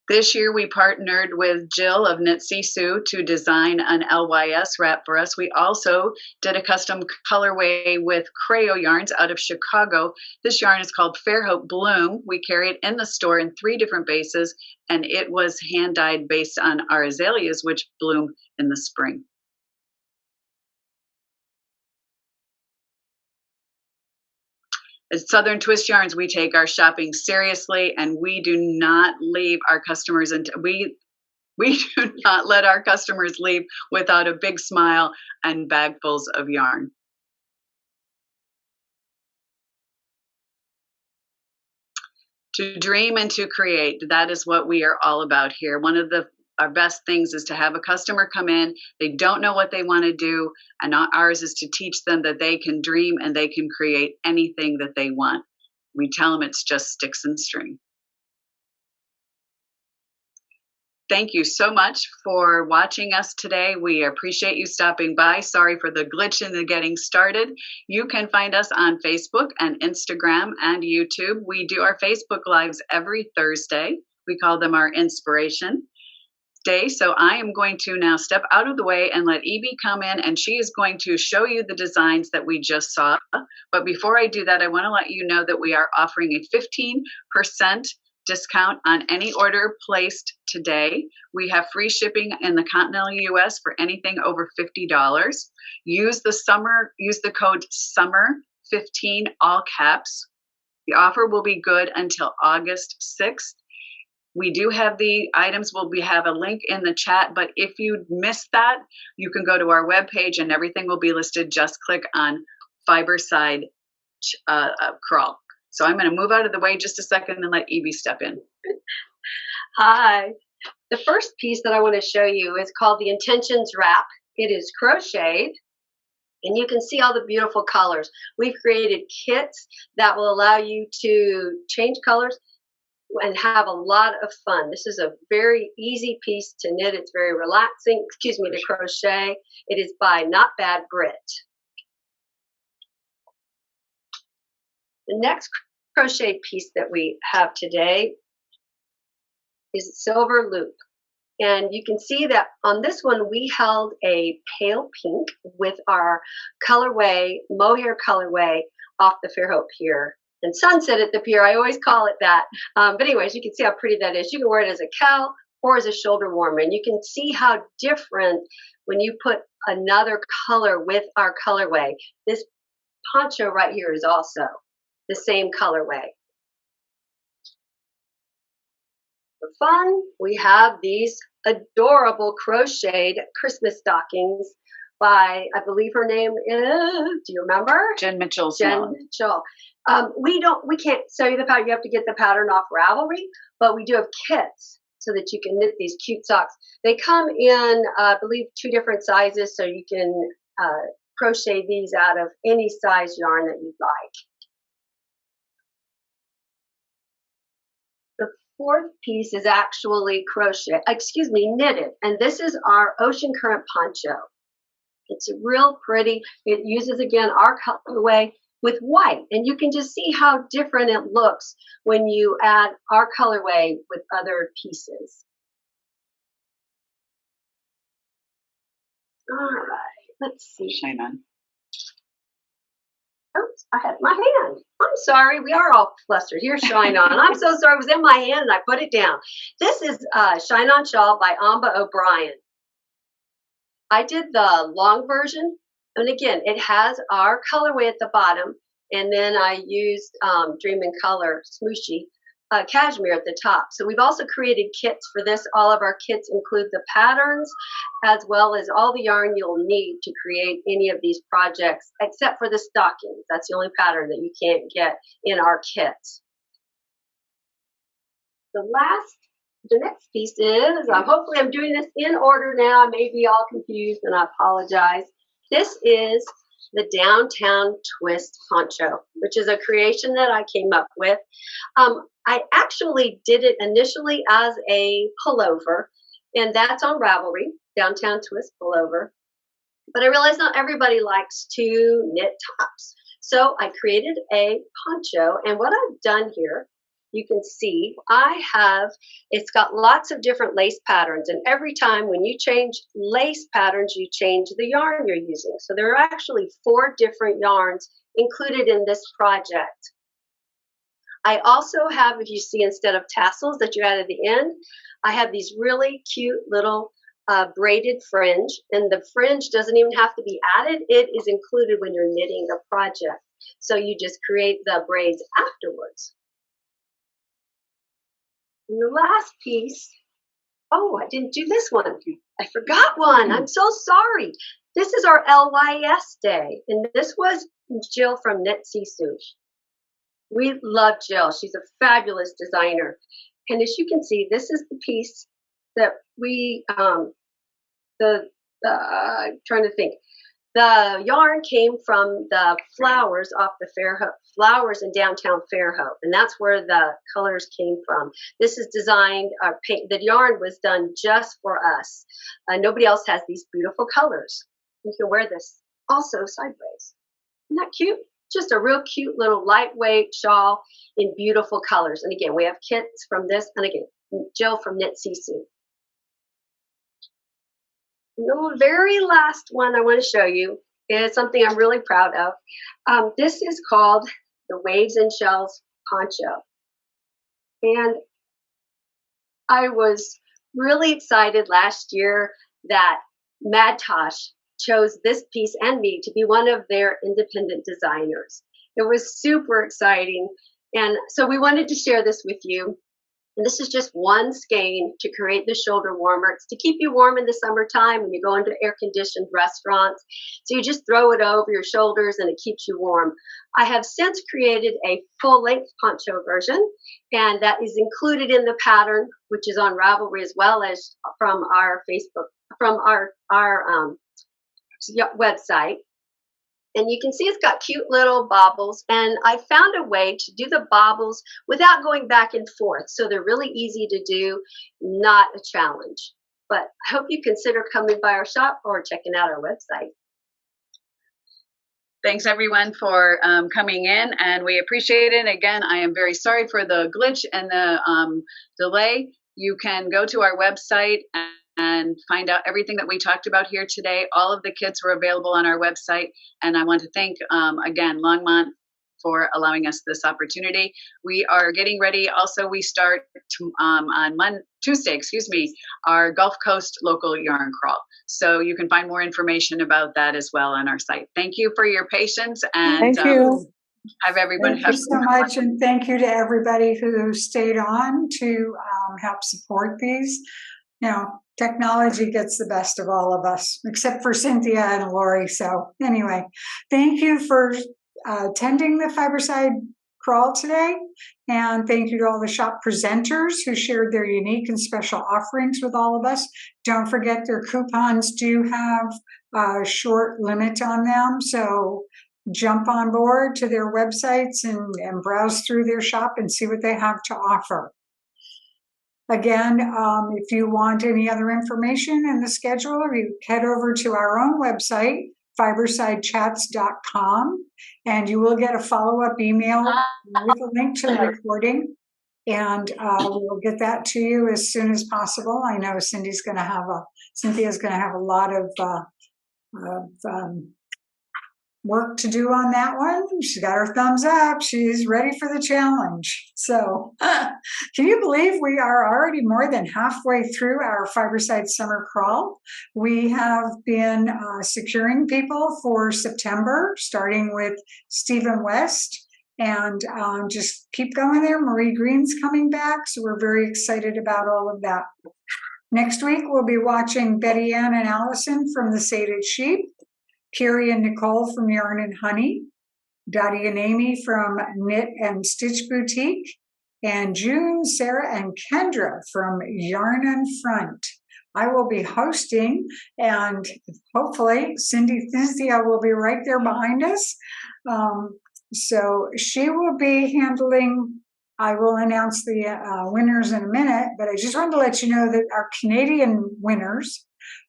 This year we partnered with Jill of Knit Sisu to design an LYS wrap for us. We also did a custom colorway with Creo yarns out of Chicago. This yarn is called Fairhope Bloom. We carry it in the store in 3 different bases, and it was hand dyed based on our azaleas, which bloom in the spring. At Southern Twist Yarns, we take our shopping seriously, and we do not leave our customers we do not let our customers leave without a big smile and bagfuls of yarn. To dream and to create, that is what we are all about here. One of our best things is to have a customer come in, they don't know what they want to do, and ours is to teach them that they can dream and they can create anything that they want. We tell them it's just sticks and string. Thank you so much for watching us today. We appreciate you stopping by. Sorry for the glitch in the getting started. You can find us on Facebook and Instagram and YouTube. We do our Facebook Lives every Thursday. We call them our inspiration. day. So I am going to now step out of the way and let Eebie come in, and she is going to show you the designs that we just saw. But before I do that, I want to let you know that we are offering a 15% discount on any order placed today. We have free shipping in the continental US for anything over $50. Use the code SUMMER15, all caps. The offer will be good until August 6th. We do have the items, have a link in the chat, but if you missed that, you can go to our webpage and everything will be listed. Just click on Fiberside Crawl. So I'm going to move out of the way just a second and let Eebie step in. Hi. The first piece that I want to show you is called the Intentions Wrap. It is crocheted, and you can see all the beautiful colors. We've created kits that will allow you to change colors and have a lot of fun. This is a very easy piece to knit. It's very relaxing, to crochet. It is by Not Bad Brit. The next crocheted piece that we have today is silver loop. And you can see that on this one, we held a pale pink with our colorway, mohair colorway off the Fairhope Pier. And Sunset at the Pier, I always call it that. But anyways, you can see how pretty that is. You can wear it as a cowl or as a shoulder warmer. And you can see how different when you put another color with our colorway. This poncho right here is also the same colorway. For fun, we have these adorable crocheted Christmas stockings by, I believe her name is, do you remember? Jen Mitchell. Jen Mitchell. We can't sew you the pattern. You have to get the pattern off Ravelry, but we do have kits so that you can knit these cute socks. They come in, I believe, 2 different sizes, so you can crochet these out of any size yarn that you'd like. The fourth piece is actually knitted, and this is our Ocean Current poncho. It's real pretty. It uses, again, our colorway with white, and you can just see how different it looks when you add our colorway with other pieces. All right, let's see. Shine on. Oops, I had my hand. I'm sorry. We are all flustered. Here's Shine On. I'm so sorry. It was in my hand and I put it down. This is Shine On Shawl by Amba O'Brien. I did the long version. And again, it has our colorway at the bottom. And then I used Dream in Color Smooshy cashmere at the top. So we've also created kits for this. All of our kits include the patterns as well as all the yarn you'll need to create any of these projects, except for the stockings. That's the only pattern that you can't get in our kits. The next piece is, hopefully I'm doing this in order now. I may be all confused and I apologize. This is the Downtown Twist poncho, which is a creation that I came up with. I actually did it initially as a pullover, and that's on Ravelry, Downtown Twist pullover. But I realized not everybody likes to knit tops. So I created a poncho, and what I've done here, you can see it's got lots of different lace patterns, and every time when you change lace patterns, you change the yarn you're using. So there are actually 4 different yarns included in this project. I also have, if you see, instead of tassels that you add at the end, I have these really cute little braided fringe, and the fringe doesn't even have to be added. It is included when you're knitting the project. So you just create the braids afterwards. And the last piece, oh, I didn't do this one. I forgot one. I'm so sorry. This is our LYS day, and this was Jill from Knit Sisu. We love Jill. She's a fabulous designer. And as you can see, this is the piece that we, I'm trying to think. The yarn came from the flowers off the flowers in downtown Fairhope, and that's where the colors came from. This is designed, the yarn was done just for us. Nobody else has these beautiful colors. You can wear this also sideways. Isn't that cute? Just a real cute little lightweight shawl in beautiful colors. And again, we have kits from this, and again, Jill from Knit Sisu. The very last one I want to show you is something I'm really proud of. This is called the Waves and Shells poncho. And I was really excited last year that Madtosh chose this piece and me to be one of their independent designers. It was super exciting. And so we wanted to share this with you. And this is just one skein to create the shoulder warmer. It's to keep you warm in the summertime when you go into air-conditioned restaurants. So you just throw it over your shoulders and it keeps you warm. I have since created a full-length poncho version, and that is included in the pattern, which is on Ravelry, as well as from our Facebook, from our website. And you can see it's got cute little bobbles, and I found a way to do the bobbles without going back and forth. So they're really easy to do, not a challenge. But I hope you consider coming by our shop or checking out our website. Thanks everyone for coming in, and we appreciate it. Again, I am very sorry for the glitch and the delay. You can go to our website and find out everything that we talked about here today. All of the kits were available on our website. And I want to thank, again, Longmont for allowing us this opportunity. We are getting ready. Also, we start on Tuesday, our Gulf Coast local yarn crawl. So you can find more information about that as well on our site. Thank you for your patience, and Thank you. have everybody. Thank you so much, and thank you to everybody who stayed on to help support these. You know, technology gets the best of all of us, except for Cynthia and Lori. So anyway, thank you for attending the Fiberside Crawl today. And thank you to all the shop presenters who shared their unique and special offerings with all of us. Don't forget their coupons do have a short limit on them. So jump on board to their websites and browse through their shop and see what they have to offer. Again, if you want any other information in the schedule, you head over to our own website, fibersidechats.com, and you will get a follow-up email with a link to the recording, and we'll get that to you as soon as possible. I know Cynthia's going to have a lot of work to do on that one. She's got her thumbs up. She's ready for the challenge. So can you believe we are already more than halfway through our Fiberside Summer Crawl? We have been securing people for September, starting with Stephen West, and just keep going there. Marie Green's coming back, so we're very excited about all of that. Next week, we'll be watching Betty Ann and Allison from The Sated Sheep, Carrie and Nicole from Yarn and Honey, Dottie and Amy from Knit and Stitch Boutique, and June, Sarah, and Kendra from Yarn and Front. I will be hosting, and hopefully Cynthia will be right there behind us. So she will be handling, I will announce the winners in a minute, but I just wanted to let you know that our Canadian winners,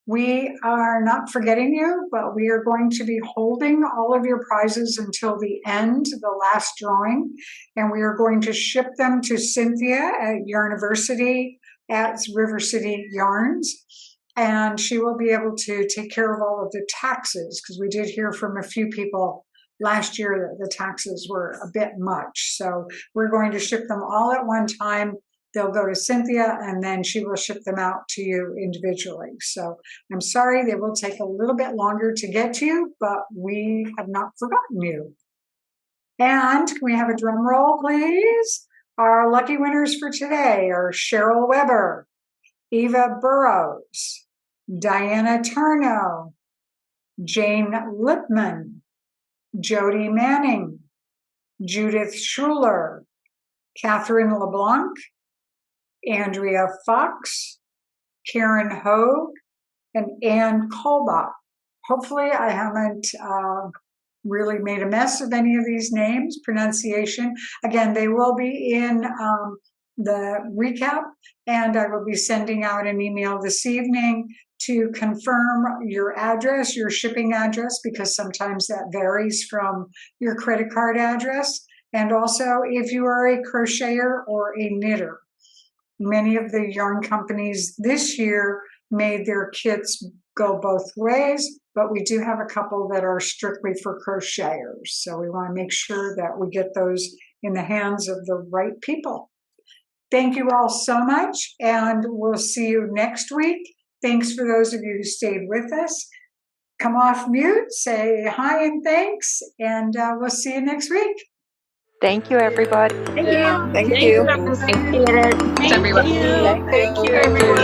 we are not forgetting you, but we are going to be holding all of your prizes until the end, the last drawing, and we are going to ship them to Cynthia at Yarniversity at River City Yarns, and she will be able to take care of all of the taxes, because we did hear from a few people last year that the taxes were a bit much. So we're going to ship them all at one time. They'll go to Cynthia, and then she will ship them out to you individually. So I'm sorry, they will take a little bit longer to get to you, but we have not forgotten you. And can we have a drum roll, please? Our lucky winners for today are Cheryl Weber, Eva Burrows, Diana Tarno, Jane Lipman, Jody Manning, Judith Schuler, Catherine LeBlanc, Andrea Fox, Karen Hogue, and Ann Kolbach. Hopefully I haven't really made a mess of any of these names, pronunciation. Again, they will be in the recap, and I will be sending out an email this evening to confirm your address, your shipping address, because sometimes that varies from your credit card address. And also if you are a crocheter or a knitter. Many of the yarn companies this year made their kits go both ways, but we do have a couple that are strictly for crocheters. So we want to make sure that we get those in the hands of the right people. Thank you all so much, and we'll see you next week. Thanks for those of you who stayed with us. Come off mute, say hi and thanks, and we'll see you next week. Thank you, everybody. Thank you. Thank you. Appreciate it. Thanks, everyone. Thank you, everyone.